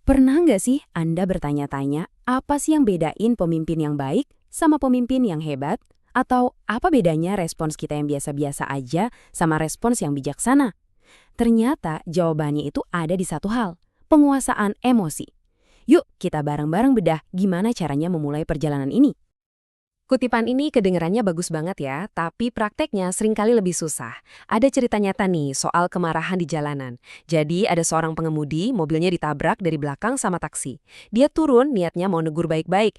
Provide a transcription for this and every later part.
Pernah nggak sih Anda bertanya-tanya, apa sih yang bedain pemimpin yang baik sama pemimpin yang hebat? Atau apa bedanya respons kita yang biasa-biasa aja sama respons yang bijaksana? Ternyata jawabannya itu ada di satu hal, penguasaan emosi. Yuk kita bareng-bareng bedah gimana caranya memulai perjalanan ini. Kutipan ini kedengarannya bagus banget ya, tapi prakteknya seringkali lebih susah. Ada cerita nyata nih soal kemarahan di jalanan. Jadi ada seorang pengemudi, mobilnya ditabrak dari belakang sama taksi. Dia turun niatnya mau negur baik-baik.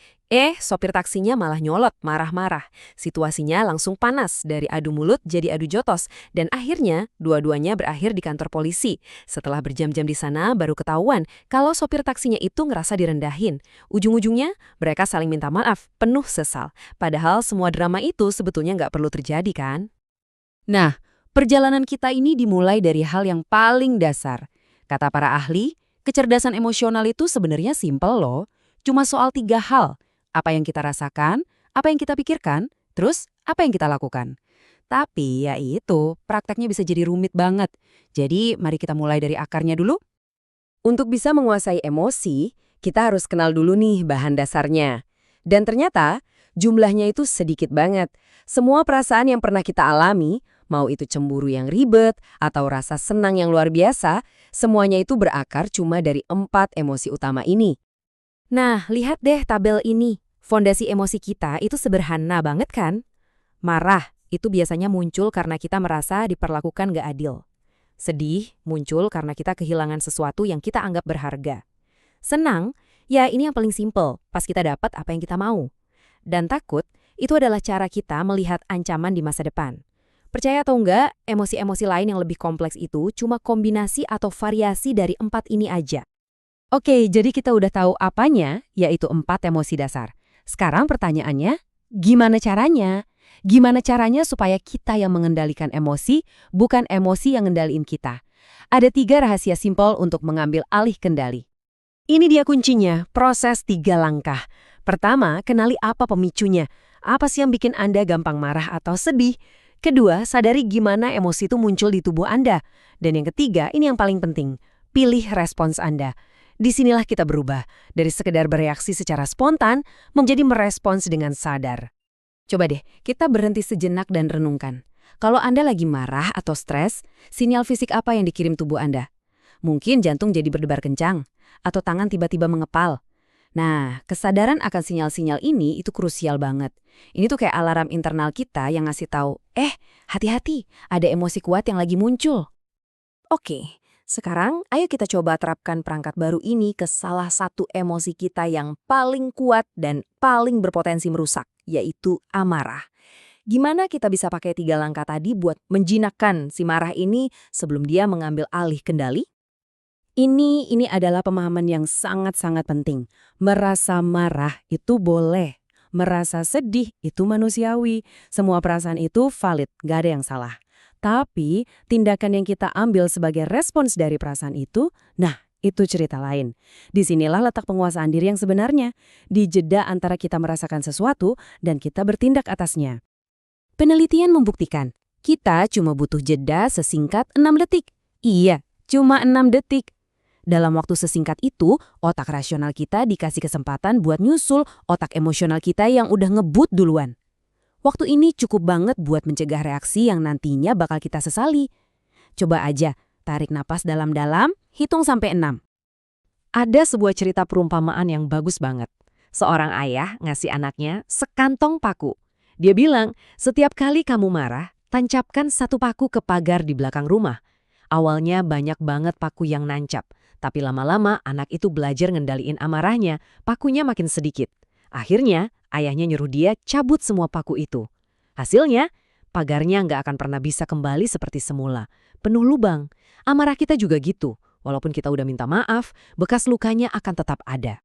Sopir taksinya malah nyolot, marah-marah. Situasinya langsung panas, dari adu mulut jadi adu jotos. Dan akhirnya, dua-duanya berakhir di kantor polisi. Setelah berjam-jam di sana, baru ketahuan kalau sopir taksinya itu ngerasa direndahin. Ujung-ujungnya, mereka saling minta maaf, penuh sesal. Padahal semua drama itu sebetulnya nggak perlu terjadi kan? Nah, perjalanan kita ini dimulai dari hal yang paling dasar. Kata para ahli, kecerdasan emosional itu sebenarnya simpel loh. Cuma soal 3 hal. Apa yang kita rasakan, apa yang kita pikirkan, terus apa yang kita lakukan. Tapi ya itu, prakteknya bisa jadi rumit banget. Jadi mari kita mulai dari akarnya dulu. Untuk bisa menguasai emosi, kita harus kenal dulu nih bahan dasarnya. Dan ternyata, jumlahnya itu sedikit banget. Semua perasaan yang pernah kita alami, mau itu cemburu yang ribet atau rasa senang yang luar biasa, semuanya itu berakar cuma dari 4 emosi utama ini. Nah, lihat deh tabel ini. Fondasi emosi kita itu sederhana banget kan? Marah itu biasanya muncul karena kita merasa diperlakukan gak adil. Sedih muncul karena kita kehilangan sesuatu yang kita anggap berharga. Senang, ya ini yang paling simpel, pas kita dapat apa yang kita mau. Dan takut, itu adalah cara kita melihat ancaman di masa depan. Percaya atau enggak, emosi-emosi lain yang lebih kompleks itu cuma kombinasi atau variasi dari 4 ini aja. Oke, jadi kita udah tahu apanya, yaitu 4 emosi dasar. Sekarang pertanyaannya, gimana caranya? Gimana caranya supaya kita yang mengendalikan emosi, bukan emosi yang ngendaliin kita? Ada 3 rahasia simpel untuk mengambil alih kendali. Ini dia kuncinya, proses 3 langkah. Pertama, kenali apa pemicunya. Apa sih yang bikin Anda gampang marah atau sedih? Kedua, sadari gimana emosi itu muncul di tubuh Anda. Dan yang ketiga, ini yang paling penting, pilih respons Anda. Disinilah kita berubah, dari sekedar bereaksi secara spontan, menjadi merespons dengan sadar. Coba deh, kita berhenti sejenak dan renungkan. Kalau Anda lagi marah atau stres, sinyal fisik apa yang dikirim tubuh Anda? Mungkin jantung jadi berdebar kencang, atau tangan tiba-tiba mengepal. Nah, kesadaran akan sinyal-sinyal ini itu krusial banget. Ini tuh kayak alarm internal kita yang ngasih tahu, hati-hati, ada emosi kuat yang lagi muncul. Oke, sekarang ayo kita coba terapkan perangkat baru ini ke salah satu emosi kita yang paling kuat dan paling berpotensi merusak, yaitu amarah. Gimana kita bisa pakai 3 langkah tadi buat menjinakkan si marah ini sebelum dia mengambil alih kendali? Ini adalah pemahaman yang sangat-sangat penting. Merasa marah itu boleh. Merasa sedih itu manusiawi. Semua perasaan itu valid, gak ada yang salah. Tapi, tindakan yang kita ambil sebagai respons dari perasaan itu, nah, itu cerita lain. Disinilah letak penguasaan diri yang sebenarnya. Di jeda antara kita merasakan sesuatu dan kita bertindak atasnya. Penelitian membuktikan, kita cuma butuh jeda sesingkat 6 detik. Iya, cuma 6 detik. Dalam waktu sesingkat itu, otak rasional kita dikasih kesempatan buat nyusul otak emosional kita yang udah ngebut duluan. Waktu ini cukup banget buat mencegah reaksi yang nantinya bakal kita sesali. Coba aja, tarik napas dalam-dalam, hitung sampai 6. Ada sebuah cerita perumpamaan yang bagus banget. Seorang ayah ngasih anaknya sekantong paku. Dia bilang, setiap kali kamu marah, tancapkan 1 paku ke pagar di belakang rumah. Awalnya banyak banget paku yang nancap. Tapi lama-lama anak itu belajar ngendaliin amarahnya, pakunya makin sedikit. Akhirnya, ayahnya nyuruh dia cabut semua paku itu. Hasilnya, pagarnya nggak akan pernah bisa kembali seperti semula. Penuh lubang. Amarah kita juga gitu. Walaupun kita udah minta maaf, bekas lukanya akan tetap ada.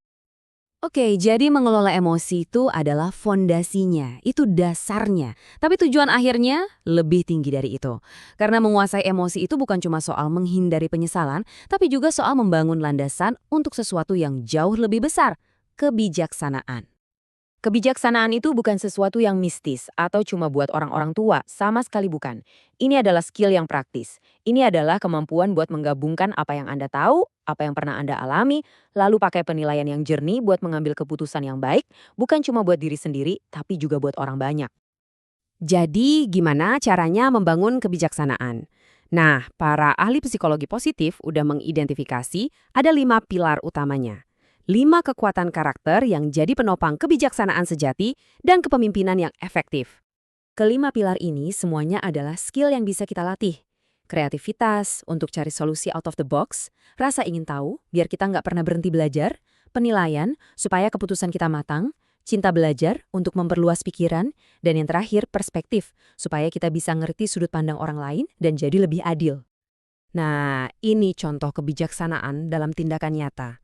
Oke, jadi mengelola emosi itu adalah fondasinya, itu dasarnya. Tapi tujuan akhirnya lebih tinggi dari itu. Karena menguasai emosi itu bukan cuma soal menghindari penyesalan, tapi juga soal membangun landasan untuk sesuatu yang jauh lebih besar, kebijaksanaan. Kebijaksanaan itu bukan sesuatu yang mistis atau cuma buat orang-orang tua, sama sekali bukan. Ini adalah skill yang praktis. Ini adalah kemampuan buat menggabungkan apa yang Anda tahu, apa yang pernah Anda alami, lalu pakai penilaian yang jernih buat mengambil keputusan yang baik, bukan cuma buat diri sendiri, tapi juga buat orang banyak. Jadi, gimana caranya membangun kebijaksanaan? Nah, para ahli psikologi positif udah mengidentifikasi ada 5 pilar utamanya. 5 kekuatan karakter yang jadi penopang kebijaksanaan sejati dan kepemimpinan yang efektif. Kelima pilar ini semuanya adalah skill yang bisa kita latih. Kreativitas untuk cari solusi out of the box, rasa ingin tahu biar kita nggak pernah berhenti belajar, penilaian supaya keputusan kita matang, cinta belajar untuk memperluas pikiran, dan yang terakhir perspektif supaya kita bisa ngerti sudut pandang orang lain dan jadi lebih adil. Nah, ini contoh kebijaksanaan dalam tindakan nyata.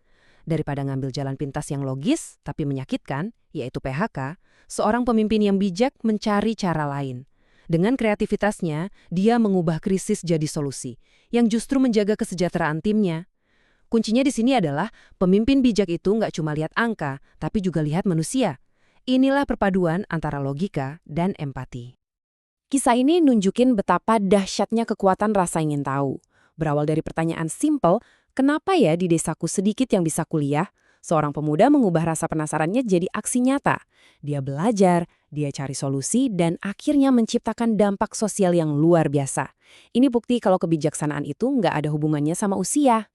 Daripada ngambil jalan pintas yang logis tapi menyakitkan, yaitu PHK, seorang pemimpin yang bijak mencari cara lain. Dengan kreativitasnya, dia mengubah krisis jadi solusi, yang justru menjaga kesejahteraan timnya. Kuncinya di sini adalah pemimpin bijak itu nggak cuma lihat angka, tapi juga lihat manusia. Inilah perpaduan antara logika dan empati. Kisah ini nunjukin betapa dahsyatnya kekuatan rasa ingin tahu. Berawal dari pertanyaan simpel, kenapa ya di desaku sedikit yang bisa kuliah? Seorang pemuda mengubah rasa penasarannya jadi aksi nyata. Dia belajar, dia cari solusi, dan akhirnya menciptakan dampak sosial yang luar biasa. Ini bukti kalau kebijaksanaan itu nggak ada hubungannya sama usia.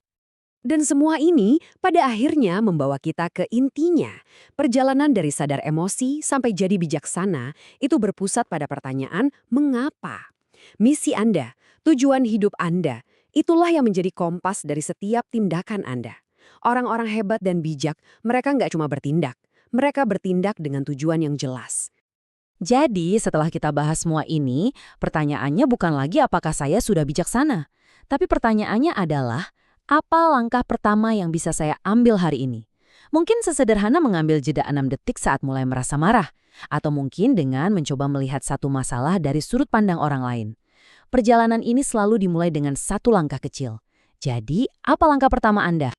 Dan semua ini pada akhirnya membawa kita ke intinya. Perjalanan dari sadar emosi sampai jadi bijaksana itu berpusat pada pertanyaan mengapa. Misi Anda, tujuan hidup Anda, itulah yang menjadi kompas dari setiap tindakan Anda. Orang-orang hebat dan bijak, mereka nggak cuma bertindak. Mereka bertindak dengan tujuan yang jelas. Jadi, setelah kita bahas semua ini, pertanyaannya bukan lagi apakah saya sudah bijaksana. Tapi pertanyaannya adalah, apa langkah pertama yang bisa saya ambil hari ini? Mungkin sesederhana mengambil jeda 6 detik saat mulai merasa marah. Atau mungkin dengan mencoba melihat satu masalah dari sudut pandang orang lain. Perjalanan ini selalu dimulai dengan satu langkah kecil. Jadi, apa langkah pertama Anda?